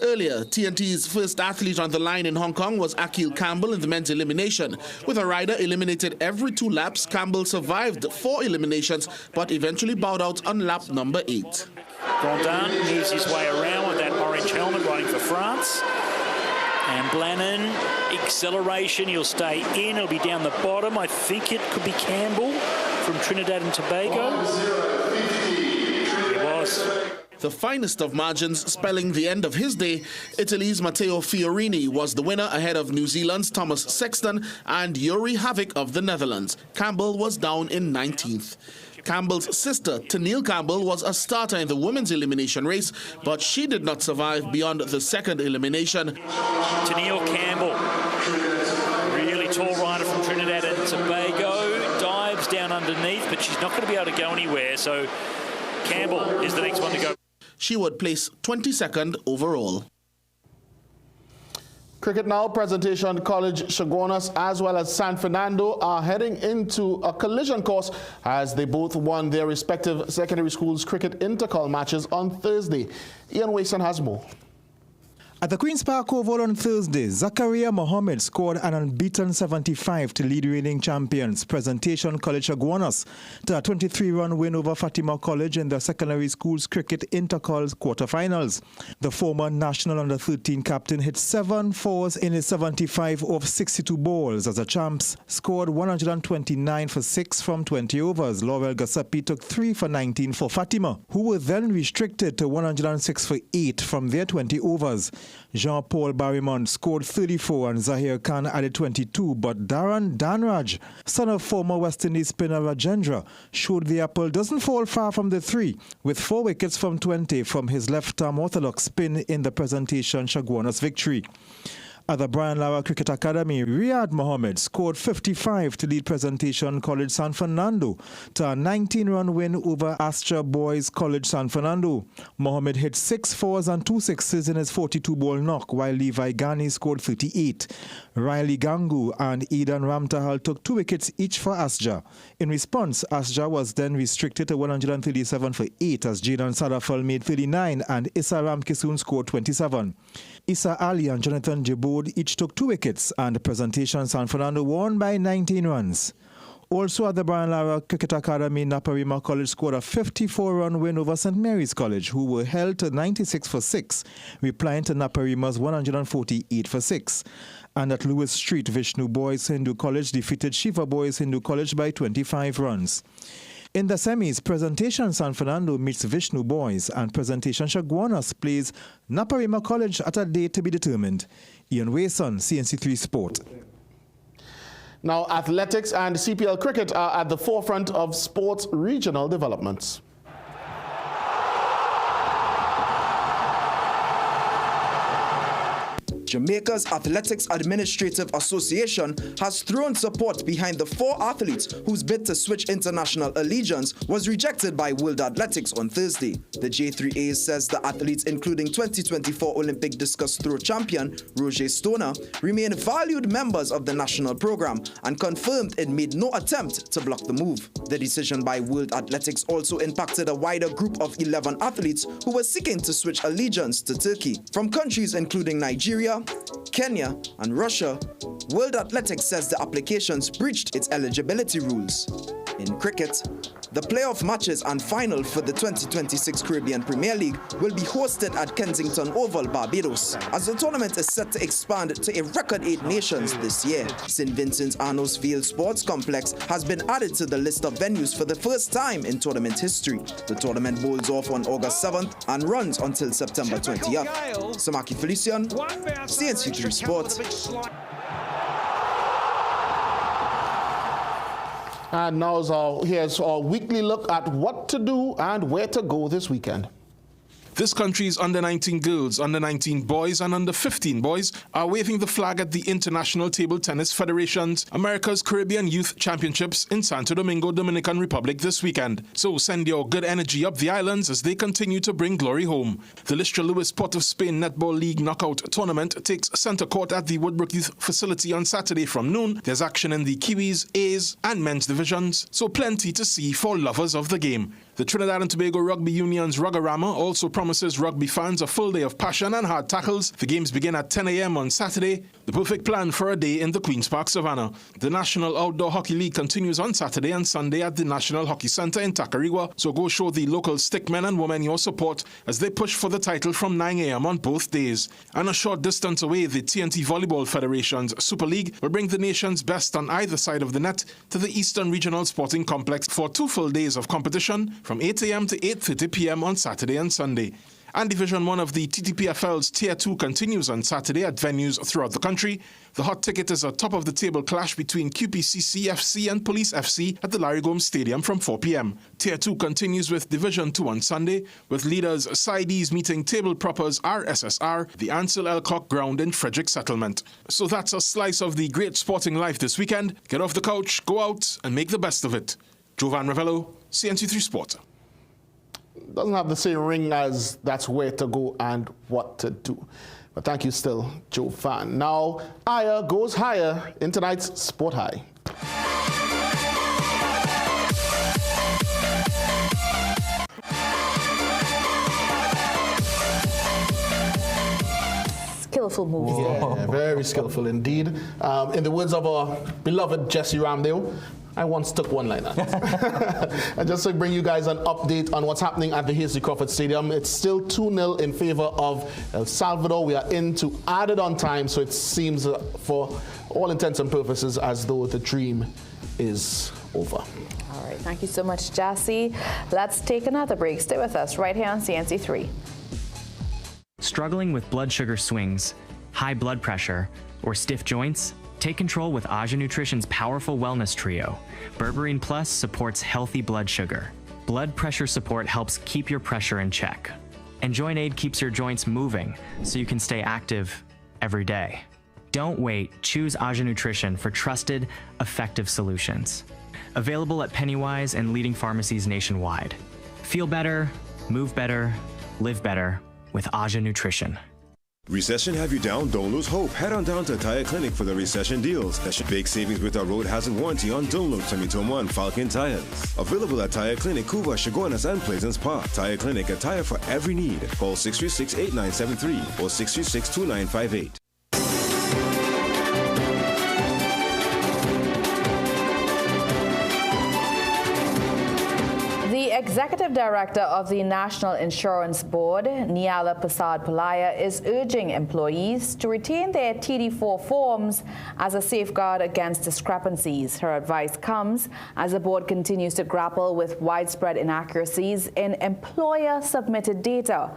Earlier, TNT's first athlete on the line in Hong Kong was Akil Campbell in the men's elimination. With a rider eliminated every 2 laps, Campbell survived 4 eliminations but eventually bowed out on lap number 8. Grandin moves his way around with that orange helmet riding for France. And Blannon, acceleration, he'll stay in, he'll be down the bottom. I think it could be Campbell from Trinidad and Tobago. It was. The finest of margins spelling the end of his day, Italy's Matteo Fiorini was the winner ahead of New Zealand's Thomas Sexton and Yuri Havik of the Netherlands. Campbell was down in 19th. Campbell's sister, Tennille Campbell, was a starter in the women's elimination race, but she did not survive beyond the second elimination. Tennille Campbell, really tall rider from Trinidad and Tobago, dives down underneath, but she's not going to be able to go anywhere, so Campbell is the next one to go. She would place 22nd overall. Cricket now, Presentation College Chaguanas as well as San Fernando are heading into a collision course as they both won their respective secondary schools cricket intercol matches on Thursday. Ian Wason has more. At the Queen's Park Oval on Thursday, Zakaria Mohammed scored an unbeaten 75 to lead reigning champions Presentation College Chaguanas to a 23-run win over Fatima College in the secondary schools cricket intercol quarterfinals. The former national under-13 captain hit 7 fours in his 75 off 62 balls as the champs scored 129 for 6 from 20 overs. Laurel Gasapi took 3 for 19 for Fatima, who were then restricted to 106 for 8 from their 20 overs. Jean-Paul Barrimont scored 34 and Zahir Khan added 22, but Darren Danraj, son of former West Indies spinner Rajendra, showed the apple doesn't fall far from the 3, with 4 wickets from 20 from his left-arm orthodox spin in the Presentation Chaguanas victory. At the Brian Lara Cricket Academy, Riyad Mohammed scored 55 to lead Presentation College San Fernando to a 19-run win over Astra Boys College San Fernando. Mohammed hit 6 fours and 2 sixes in his 42-ball knock, while Levi Ghani scored 38. Riley Gangu and Eden Ramtahal took 2 wickets each for Astra. In response, Astra was then restricted to 137 for 8 as Jayden Sadafal made 39 and Issa Ramkisoon scored 27. Issa Ali and Jonathan Jabode each took 2 wickets, and the Presentation San Fernando won by 19 runs. Also at the Brian Lara Cricket Academy, Naparima College scored a 54-run win over St. Mary's College, who were held to 96 for 6, replying to Naparima's 148 for 6. And at Lewis Street, Vishnu Boys Hindu College defeated Shiva Boys Hindu College by 25 runs. In the semis, Presentation San Fernando meets Vishnu Boys and Presentation Chaguanas plays Naparima College at a date to be determined. Ian Wason, CNC3 Sport. Now, athletics and CPL cricket are at the forefront of sports regional developments. Jamaica's Athletics Administrative Association has thrown support behind the 4 athletes whose bid to switch international allegiance was rejected by World Athletics on Thursday. The J3A says the athletes, including 2024 Olympic discus throw champion Roger Stoner, remain valued members of the national program and confirmed it made no attempt to block the move. The decision by World Athletics also impacted a wider group of 11 athletes who were seeking to switch allegiance to Turkey. From countries including Nigeria, Kenya, and Russia, World Athletics says the applications breached its eligibility rules. In cricket, the playoff matches and final for the 2026 Caribbean Premier League will be hosted at Kensington Oval, Barbados, as the tournament is set to expand to a record 8 nations this year. St. Vincent Arnos Field Sports Complex has been added to the list of venues for the first time in tournament history. The tournament bowls off on August 7th and runs until September 20th. Samaki Felician, CNC3 Sports. And now here's our weekly look at what to do and where to go this weekend. This country's under-19 girls, under-19 boys, and under-15 boys are waving the flag at the International Table Tennis Federation's America's Caribbean Youth Championships in Santo Domingo, Dominican Republic this weekend. So send your good energy up the islands as they continue to bring glory home. The Listra Lewis Port of Spain Netball League Knockout Tournament takes center court at the Woodbrook Youth Facility on Saturday from noon. There's action in the Kiwis, A's, and men's divisions, so plenty to see for lovers of the game. The Trinidad and Tobago Rugby Union's Rugorama also promises rugby fans a full day of passion and hard tackles. The games begin at 10 a.m. on Saturday, the perfect plan for a day in the Queen's Park Savannah. The National Outdoor Hockey League continues on Saturday and Sunday at the National Hockey Centre in Tacarigua, so go show the local stickmen and women your support as they push for the title from 9 a.m. on both days. And a short distance away, the TNT Volleyball Federation's Super League will bring the nation's best on either side of the net to the Eastern Regional Sporting Complex for 2 full days of competition from 8 a.m. to 8:30 p.m. on Saturday and Sunday. And Division 1 of the TTPFL's Tier 2 continues on Saturday at venues throughout the country. The hot ticket is a top-of-the-table clash between QPCC FC and Police FC at the Larry Gomes Stadium from 4 p.m. Tier 2 continues with Division 2 on Sunday, with leaders Sides meeting table proppers RSSR, the Ansel Elcock Ground in Frederick Settlement. So that's a slice of the great sporting life this weekend. Get off the couch, go out, and make the best of it. Jovan Ravello, CNC3 Sport. Doesn't have the same ring as that's where to go and what to do. But thank you still, Joe Fan. Now, Aya goes higher in tonight's Sport High. Skillful moves. Yeah, very skillful indeed. In the words of our beloved Jesse Ramdale, I once took one like that. And just to bring you guys an update on what's happening at the Hasely Crawford Stadium, it's still 2-0 in favor of El Salvador. We are into added on time, so it seems for all intents and purposes as though the dream is over. All right, thank you so much, Jassy. Let's take another break. Stay with us right here on CNC3. Struggling with blood sugar swings, high blood pressure, or stiff joints? Take control with Aja Nutrition's powerful wellness trio. Berberine Plus supports healthy blood sugar. Blood pressure support helps keep your pressure in check. And Joint Aid keeps your joints moving so you can stay active every day. Don't wait. Choose Aja Nutrition for trusted, effective solutions. Available at Pennywise and leading pharmacies nationwide. Feel better, move better, live better with Aja Nutrition. Recession have you down? Don't lose hope. Head on down to Tire Clinic for the recession deals. That's big savings with our road hazard warranty on Dunlop 2021 Falcon tires. Available at Tire Clinic, Cuba, Chaguanas, and Pleasance Park. Tire Clinic, a tire for every need. Call 636-8973 or 636-2958. Executive Director of the National Insurance Board, Niala Prasad Pulaya, is urging employees to retain their TD4 forms as a safeguard against discrepancies. Her advice comes as the board continues to grapple with widespread inaccuracies in employer-submitted data.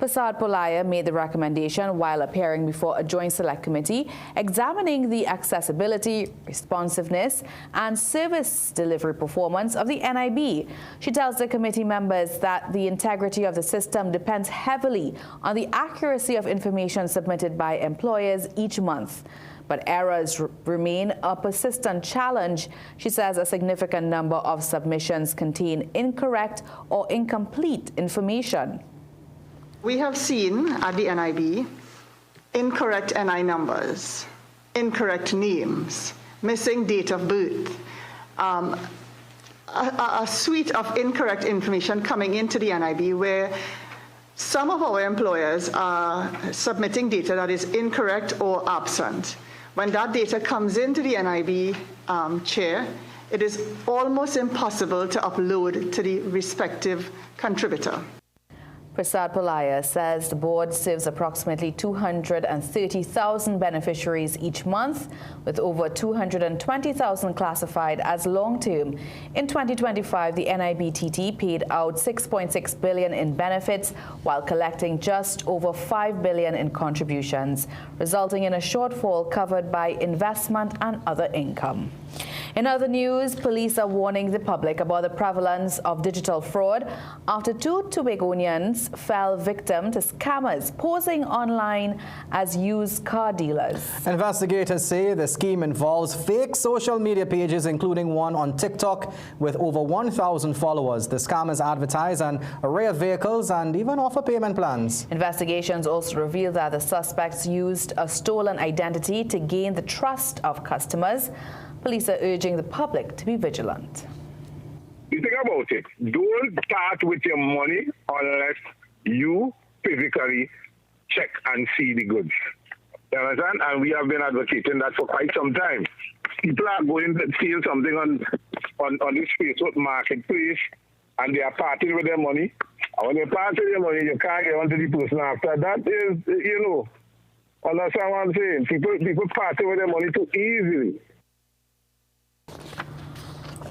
Prasad Polaia made the recommendation while appearing before a joint select committee examining the accessibility, responsiveness, and service delivery performance of the NIB. She tells the committee members that the integrity of the system depends heavily on the accuracy of information submitted by employers each month. But errors remain a persistent challenge. She says a significant number of submissions contain incorrect or incomplete information. We have seen at the NIB incorrect NI numbers, incorrect names, missing date of birth, a suite of incorrect information coming into the NIB where some of our employers are submitting data that is incorrect or absent. When that data comes into the NIB chair, it is almost impossible to upload to the respective contributor. Prasad Polaia says the board serves approximately 230,000 beneficiaries each month, with over 220,000 classified as long-term. In 2025, the NIBTT paid out $6.6 billion in benefits while collecting just over $5 billion in contributions, resulting in a shortfall covered by investment and other income. In other news, police are warning the public about the prevalence of digital fraud after 2 Tobagonians fell victim to scammers posing online as used car dealers. Investigators say the scheme involves fake social media pages, including one on TikTok with over 1,000 followers. The scammers advertise an array of vehicles and even offer payment plans. Investigations also reveal that the suspects used a stolen identity to gain the trust of customers. Police are urging the public to be vigilant. You think about it. Don't start with your money unless you physically check and see the goods. You understand? And we have been advocating that for quite some time. People are going to steal something on this Facebook marketplace and they are parting with their money. And when they part with your money, you can't get onto the person after. That is, understand what I'm saying? People parting with their money too easily.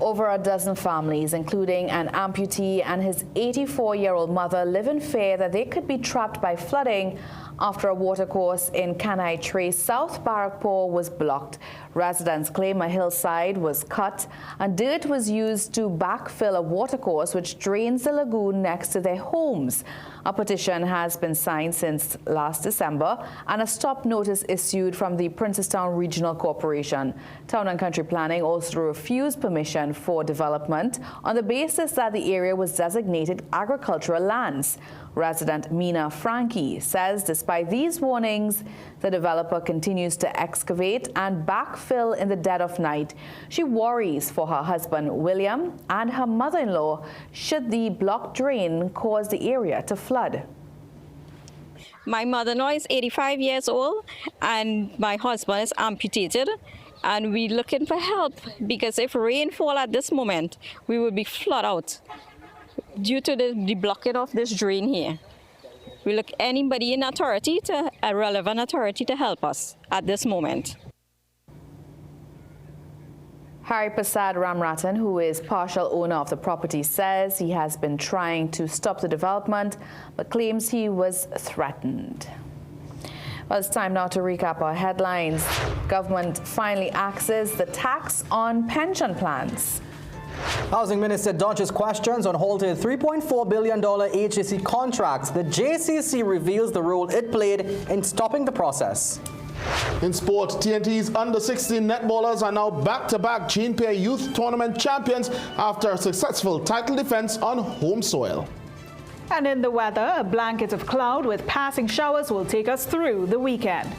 Over a dozen families, including an amputee and his 84-year-old mother, live in fear that they could be trapped by flooding after a watercourse in Kanai Trace, South Barrackpore, was blocked. Residents claim a hillside was cut and dirt was used to backfill a watercourse which drains the lagoon next to their homes. A petition has been signed since last December and a stop notice issued from the Princestown Regional Corporation. Town and Country Planning also refused permission for development on the basis that the area was designated agricultural lands. Resident Mina Frankie says despite these warnings, the developer continues to excavate and backfill in the dead of night. She worries for her husband, William, and her mother-in-law should the blocked drain cause the area to flood. My mother-in-law is 85 years old and my husband is amputated. And we're looking for help because if rain fall at this moment, we will be flooded out due to the blocking of this drain here. We look anybody in authority, a relevant authority, to help us at this moment. Hari Prasad Ramratan, who is partial owner of the property, says he has been trying to stop the development, but claims he was threatened. Well, it's time now to recap our headlines. Government finally axes the tax on pension plans. Housing Minister dodges questions on halted $3.4 billion HCC contracts. The JCC reveals the role it played in stopping the process. In sport, TNT's under-16 netballers are now back-to-back Jean Pierre Youth Tournament champions after a successful title defense on home soil. And in the weather, a blanket of cloud with passing showers will take us through the weekend.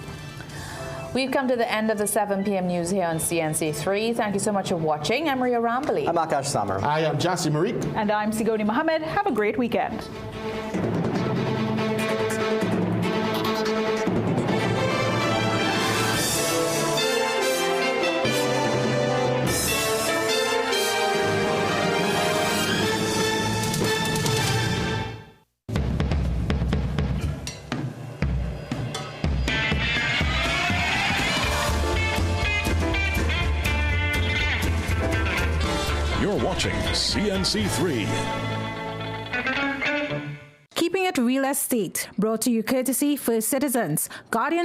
We've come to the end of the 7 p.m. news here on CNC3. Thank you so much for watching. I'm Maria Rambali. I'm Akash Samar. I am Jassi Marik. And I'm Sigoni Mohammed. Have a great weekend. You're watching CNC3. Keeping it Real Estate, brought to you courtesy First Citizens, Guardian